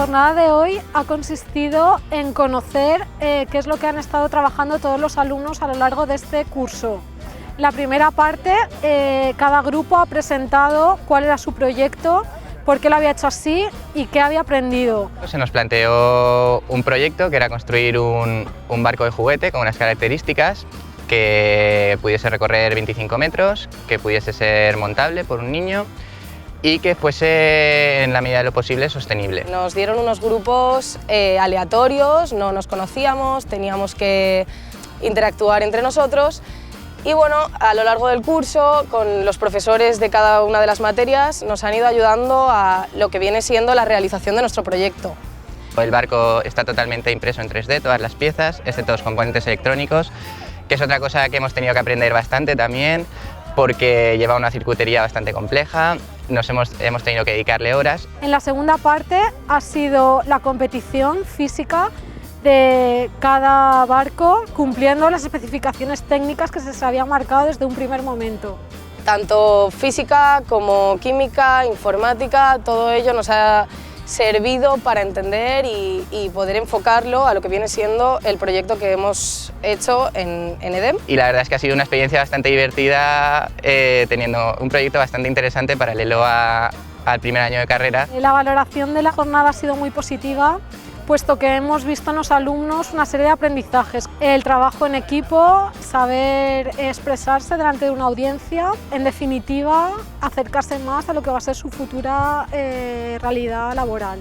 jornada de hoy ha consistido en conocer qué es lo que han estado trabajando todos los alumnos a lo largo de este curso. La primera parte, cada grupo ha presentado cuál era su proyecto, por qué lo había hecho así y qué había aprendido. Se nos planteó un proyecto que era construir un barco de juguete con unas características que pudiese recorrer 25 metros, que pudiese ser montable por un niño y que fuese en la medida de lo posible sostenible. Nos dieron unos grupos aleatorios, no nos conocíamos, teníamos que interactuar entre nosotros y bueno, a lo largo del curso, con los profesores de cada una de las materias, nos han ido ayudando a lo que viene siendo la realización de nuestro proyecto. El barco está totalmente impreso en 3D, todas las piezas, excepto los componentes electrónicos, que es otra cosa que hemos tenido que aprender bastante también, porque lleva una circuitería bastante compleja, hemos tenido que dedicarle horas. En la segunda parte ha sido la competición física de cada barco, cumpliendo las especificaciones técnicas que se habían marcado desde un primer momento. Tanto física como química, informática, todo ello nos ha servido para entender y poder enfocarlo a lo que viene siendo el proyecto que hemos hecho en EDEM. Y la verdad es que ha sido una experiencia bastante divertida, teniendo un proyecto bastante interesante paralelo al primer año de carrera. La valoración de la jornada ha sido muy positiva, puesto que hemos visto en los alumnos una serie de aprendizajes. El trabajo en equipo, saber expresarse delante de una audiencia, en definitiva, acercarse más a lo que va a ser su futura realidad laboral.